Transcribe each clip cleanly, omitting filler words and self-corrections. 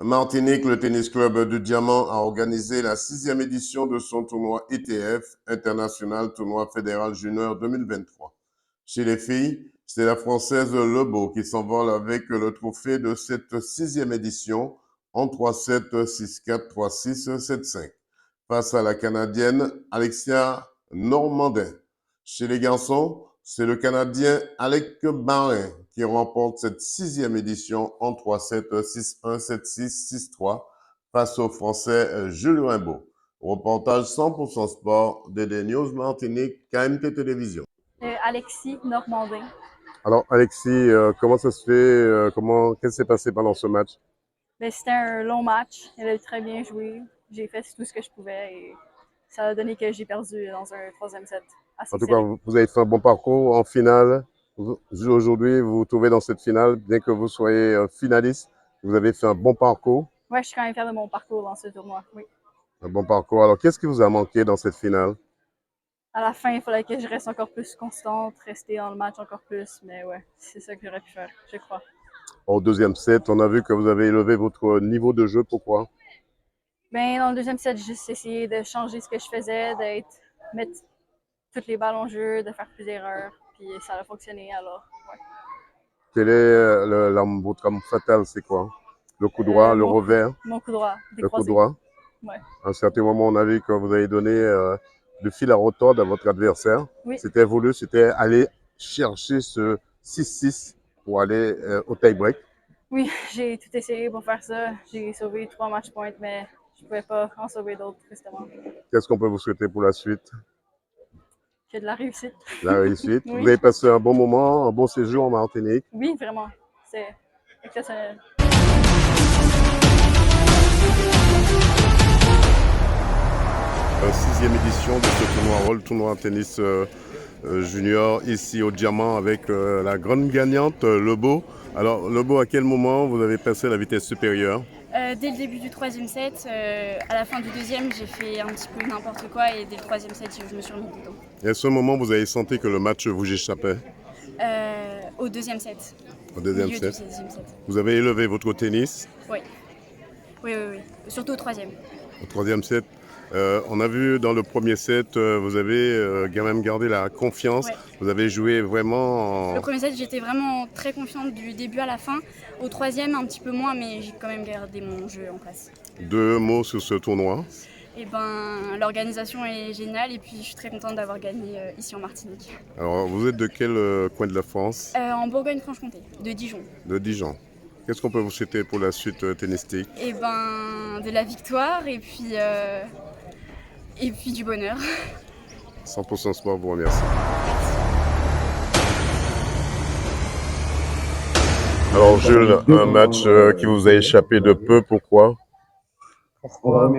Martinique, le Tennis Club du Diamant a organisé la 6e édition de son tournoi ITF, International Tournoi Fédéral Junior 2023. Chez les filles, c'est la Française Lebeau qui s'envole avec le trophée de cette 6e édition en 3-7, 6-4, 3-6, 7-5, face à la Canadienne Alexia Normandin. Chez les garçons, c'est le Canadien Alec Barin qui remporte cette 6e édition en 3-7, 6-1, 7-6, 6-3 face au Français Jules Rimbaud. Reportage 100% sport de The News Martinique, KMT Télévision. Alexis Normandin. Alors Alexis, comment ça se fait? Qu'est-ce qui s'est passé pendant ce match? C'était un long match. Elle a très bien joué. J'ai fait tout ce que je pouvais et ça a donné que j'ai perdu dans un 3e set. En tout cas, vous avez fait un bon parcours en finale. Aujourd'hui, vous vous trouvez dans cette finale, bien que vous soyez finaliste. Vous avez fait un bon parcours. Oui, je suis quand même fière de mon parcours dans ce tournoi, oui. Un bon parcours. Alors, qu'est-ce qui vous a manqué dans cette finale? À la fin, il fallait que je reste encore plus constante, rester dans le match encore plus. Mais ouais, c'est ça que j'aurais pu faire, je crois. Au 2e set, on a vu que vous avez élevé votre niveau de jeu. Pourquoi? Dans le 2e set, j'ai juste essayé de changer ce que je faisais, mettre toutes les balles en jeu, de faire plus d'erreurs. Puis ça a fonctionné, alors ouais. Quel est votre arme fatale? C'est quoi? Le coup droit, le revers? Mon coup droit. Le coup droit? Ouais. À un certain moment, on a vu que vous avez donné du fil à retordre à votre adversaire. Oui. C'était voulu, c'était aller chercher ce 6-6 pour aller au tie-break. Oui, j'ai tout essayé pour faire ça. J'ai sauvé 3 match points, mais je ne pouvais pas en sauver d'autres, justement. Qu'est-ce qu'on peut vous souhaiter pour la suite? Que de la réussite. La réussite. Oui. Vous avez passé un bon moment, un bon séjour en Martinique. Oui, vraiment. C'est exceptionnel. La 6e édition de ce tournoi World Tournoi Tennis Junior ici au Diamant avec la grande gagnante Lebeau. Alors Lebeau, à quel moment vous avez passé la vitesse supérieure? Dès le début du 3e set, à la fin du 2e, j'ai fait un petit peu n'importe quoi et dès le 3e set, je me suis remis dedans. Et à ce moment, vous avez senti que le match vous échappait? Au 2e set. Au 2e set. Du 2e set. Vous avez élevé votre tennis? Oui. Oui. Surtout au 3e. Au 3e set. On a vu dans le 1er set, vous avez quand même gardé la confiance. Ouais. Vous avez joué vraiment... Le 1er set, j'étais vraiment très confiante du début à la fin. Au 3e, un petit peu moins, mais j'ai quand même gardé mon jeu en place. 2 mots sur ce tournoi? L'organisation est géniale et puis je suis très contente d'avoir gagné ici en Martinique. Alors, vous êtes de quel coin de la France? En Bourgogne-Franche-Comté, de Dijon. De Dijon. Qu'est-ce qu'on peut vous souhaiter pour la suite tennistique? De la victoire et puis du bonheur. 100% sport vous remercie. Alors Jules, un match qui vous a échappé de peu, pourquoi? Pourquoi?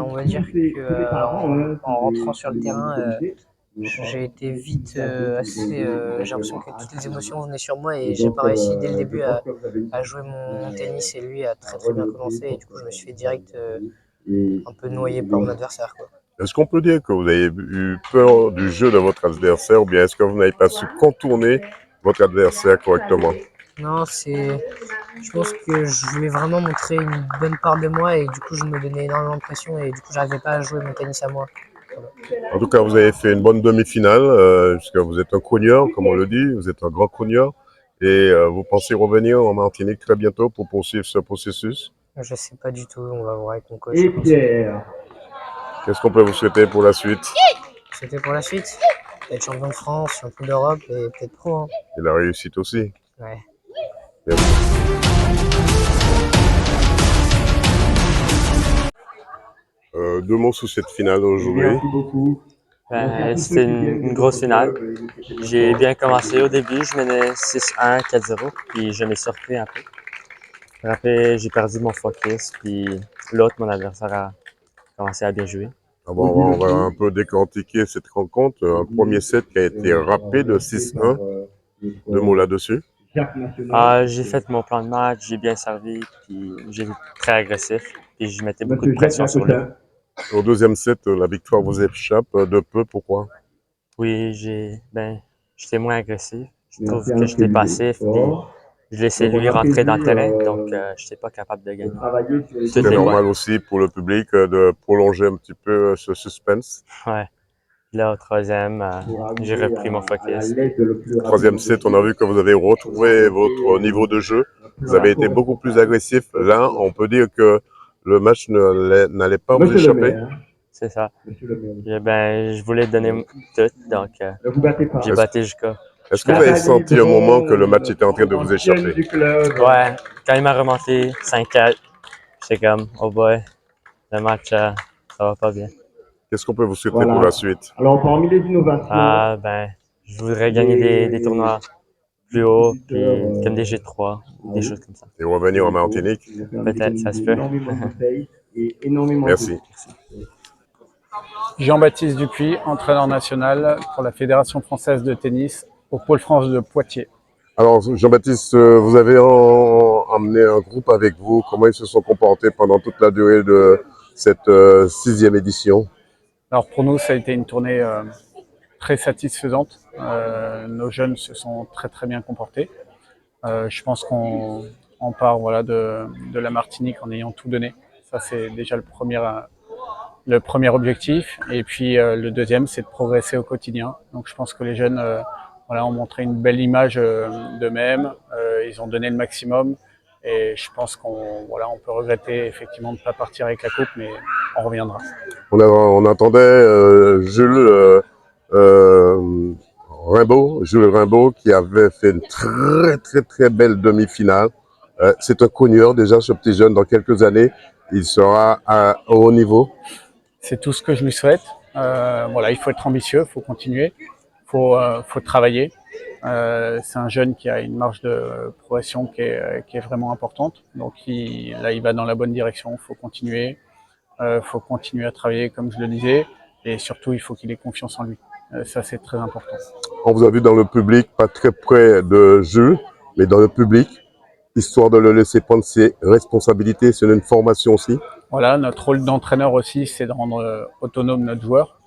On va dire que en rentrant sur le terrain, j'ai été vite j'ai l'impression que toutes les émotions venaient sur moi et j'ai pas réussi dès le début à jouer mon tennis et lui a très bien commencé et du coup je me suis fait direct un peu noyé par mon adversaire, quoi. Est-ce qu'on peut dire que vous avez eu peur du jeu de votre adversaire ou bien est-ce que vous n'avez pas su contourner votre adversaire correctement? Non, je pense que je lui ai vraiment montré une bonne part de moi et du coup je me donnais énormément de pression et du coup j'arrivais pas à jouer mon tennis à moi. En tout cas, vous avez fait une bonne demi-finale, puisque vous êtes un cogneur, comme on le dit, vous êtes un grand cogneur, et vous pensez revenir en Martinique très bientôt pour poursuivre ce processus? Je sais pas du tout, on va voir avec mon coach. Et Pierre, qu'est-ce qu'on peut vous souhaiter pour la suite? C'était pour la suite, être champion de France, champion d'Europe et peut-être pro. Hein. Et la réussite aussi. Ouais. Merci. Deux mots sur cette finale aujourd'hui. Merci beaucoup. C'était une grosse finale. J'ai bien commencé au début, je menais 6-1, 4-0, puis je m'ai surpris un peu. Après, j'ai perdu mon focus, puis l'autre, mon adversaire, a commencé à bien jouer. On va un peu décortiquer cette rencontre. Un premier set qui a été rapide, 6-1. Deux mots là-dessus. J'ai fait mon plan de match, j'ai bien servi, puis j'ai été très agressif, puis je mettais beaucoup de pression sur lui. Au deuxième set, la victoire vous échappe de peu, pourquoi? Oui, j'étais moins agressif. Je trouve que j'étais passif, puis je laissais lui rentrer dans le terrain, donc je n'étais pas capable de gagner. Toutes C'est les normal fois. aussi pour le public de prolonger un petit peu ce suspense. Ouais. Là, au troisième, j'ai repris mon focus. Troisième set, on a vu que vous avez retrouvé votre niveau de jeu. Vous avez été beaucoup plus agressif. Là, on peut dire que le match n'allait pas vous échapper. C'est ça. Je voulais donner tout, donc j'ai battu jusqu'à. Est-ce que vous avez senti un moment que le match était en train de vous échapper? Ouais, quand il m'a remonté 5-4, j'étais comme, oh boy, le match, ça va pas bien. Qu'est-ce qu'on peut vous souhaiter pour la suite? Alors, parmi les innovations, Je voudrais gagner des tournois plus hauts, puis comme des G3, des choses comme ça. Et revenir en Martinique? Peut-être, ça se peut. Merci. Jean-Baptiste Dupuis, entraîneur national pour la Fédération française de tennis au Pôle France de Poitiers. Alors, Jean-Baptiste, vous avez emmené un groupe avec vous. Comment ils se sont comportés pendant toute la durée de cette 6e édition? Alors pour nous, ça a été une tournée très satisfaisante. Nos jeunes se sont très bien comportés. Je pense qu'on part de la Martinique en ayant tout donné. Ça, c'est déjà le premier objectif. Et puis le deuxième, c'est de progresser au quotidien. Donc je pense que les jeunes ont montré une belle image d'eux-mêmes. Ils ont donné le maximum. Et je pense qu'on peut regretter effectivement de ne pas partir avec la coupe, mais on reviendra. On attendait Jules Rimbaud, qui avait fait une très belle demi-finale. C'est un cogneur déjà, ce petit jeune. Dans quelques années, il sera à haut niveau. C'est tout ce que je lui souhaite. Il faut être ambitieux, il faut continuer, faut travailler. C'est un jeune qui a une marge de progression qui est vraiment importante. Donc il va dans la bonne direction. Il faut continuer à travailler comme je le disais, et surtout il faut qu'il ait confiance en lui. Ça c'est très important. On vous a vu dans le public, pas très près de Jules, mais dans le public, histoire de le laisser prendre ses responsabilités. C'est une formation aussi. Voilà, notre rôle d'entraîneur aussi, c'est de rendre autonome notre joueur,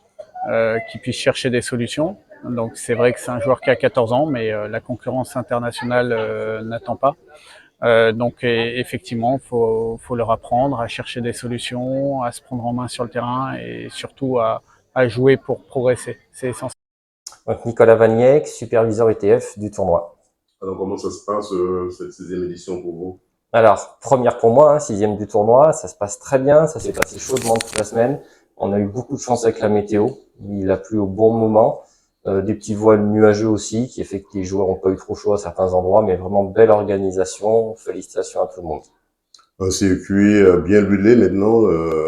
qui puisse chercher des solutions. Donc c'est vrai que c'est un joueur qui a 14 ans, mais la concurrence internationale n'attend pas. Effectivement, faut leur apprendre à chercher des solutions, à se prendre en main sur le terrain et surtout à jouer pour progresser. C'est essentiel. Donc Nicolas Vaniec, superviseur ETF du tournoi. Alors comment ça se passe cette 6e édition pour vous? Alors, première pour moi, 6e du tournoi, ça se passe très bien, ça s'est passé chaudement toute la semaine. On a eu beaucoup de chance avec la météo, il a plu au bon moment. Des petits voiles nuageux aussi, qui fait que les joueurs n'ont pas eu trop chaud à certains endroits, mais vraiment belle organisation. Félicitations à tout le monde. Un circuit bien huilé maintenant,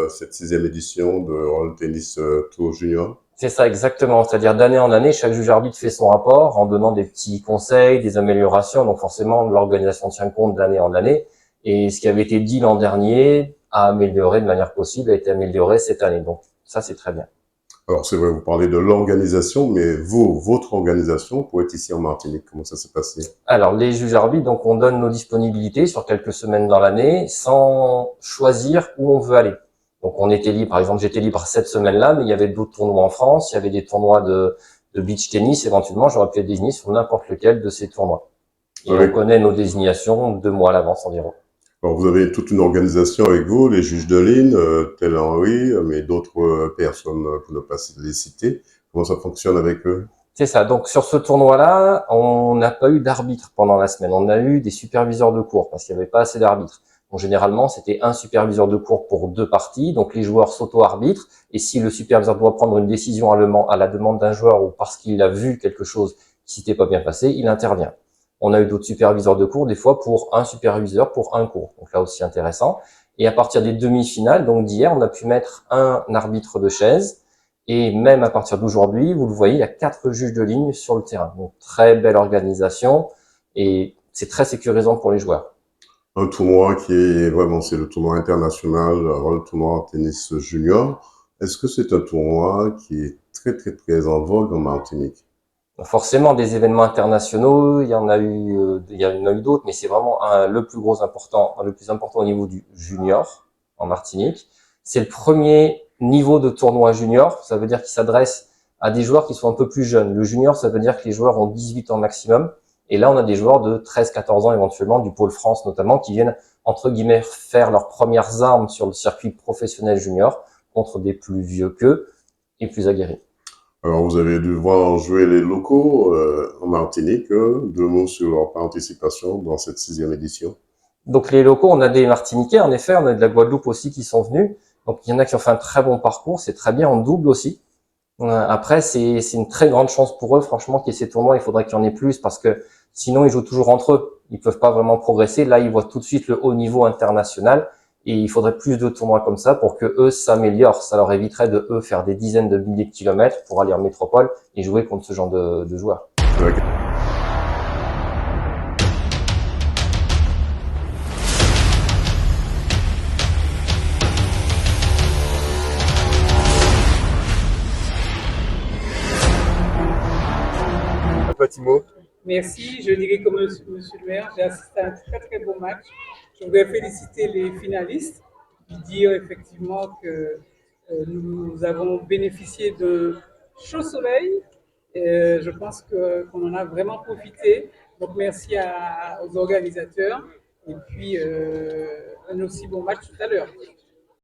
cette 6e édition de World Tennis Tour Junior. C'est ça exactement, c'est-à-dire d'année en année, chaque juge arbitre fait son rapport en donnant des petits conseils, des améliorations. Donc forcément, l'organisation tient compte d'année en année. Et ce qui avait été dit l'an dernier a amélioré de manière possible, a été amélioré cette année. Donc ça, c'est très bien. Alors c'est vrai, vous parlez de l'organisation, mais votre organisation pour être ici en Martinique, comment ça s'est passé? Alors les juges arbitres, donc on donne nos disponibilités sur quelques semaines dans l'année sans choisir où on veut aller. Donc on était libre, par exemple j'étais libre cette semaine-là, mais il y avait d'autres tournois en France, il y avait des tournois de beach tennis, éventuellement j'aurais pu être désigné sur n'importe lequel de ces tournois. Et on connaît nos désignations 2 mois à l'avance environ. Alors, vous avez toute une organisation avec vous, les juges de ligne, tel Henri, mais d'autres personnes, pour ne pas les citer. Comment ça fonctionne avec eux? C'est ça. Donc, sur ce tournoi-là, on n'a pas eu d'arbitre pendant la semaine. On a eu des superviseurs de cours parce qu'il n'y avait pas assez d'arbitres. Donc, généralement, c'était un superviseur de cours pour 2 parties. Donc, les joueurs s'auto-arbitrent. Et si le superviseur doit prendre une décision à la demande d'un joueur ou parce qu'il a vu quelque chose qui s'était pas bien passé, il intervient. On a eu d'autres superviseurs de cours, des fois pour un superviseur pour un cours. Donc là aussi intéressant. Et à partir des demi-finales, donc d'hier, on a pu mettre un arbitre de chaise. Et même à partir d'aujourd'hui, vous le voyez, il y a 4 juges de ligne sur le terrain. Donc très belle organisation et c'est très sécurisant pour les joueurs. Un tournoi qui est vraiment, c'est le tournoi international, le tournoi tennis junior. Est-ce que c'est un tournoi qui est très en vogue en Martinique? Forcément, des événements internationaux, il y en a eu d'autres, mais c'est vraiment le plus important au niveau du junior en Martinique. C'est le premier niveau de tournoi junior, ça veut dire qu'il s'adresse à des joueurs qui sont un peu plus jeunes. Le junior, ça veut dire que les joueurs ont 18 ans maximum, Et là, on a des joueurs de 13-14 ans éventuellement, du pôle France notamment, qui viennent, entre guillemets, faire leurs premières armes sur le circuit professionnel junior contre des plus vieux qu'eux et plus aguerris. Alors, vous avez dû voir jouer les locaux en Martinique. 2 mots sur leur participation dans cette 6e édition. Donc les locaux, on a des Martiniquais, en effet, on a de la Guadeloupe aussi qui sont venus. Donc il y en a qui ont fait un très bon parcours, c'est très bien en double aussi. Après, c'est une très grande chance pour eux, franchement, qu'il y ait ces tournois. Il faudrait qu'il y en ait plus parce que sinon, ils jouent toujours entre eux. Ils peuvent pas vraiment progresser. Là, ils voient tout de suite le haut niveau international et il faudrait plus de tournois comme ça pour que eux s'améliorent. Ça leur éviterait de eux faire des dizaines de milliers de kilomètres pour aller en métropole et jouer contre ce genre de joueurs. Okay. Un petit mot. Merci, je dirais comme monsieur le maire, j'ai assisté à un très très beau match. Je voudrais féliciter les finalistes et dire effectivement que nous avons bénéficié de chaud soleil. Je pense qu'on en a vraiment profité. Donc merci aux organisateurs et puis un aussi bon match tout à l'heure.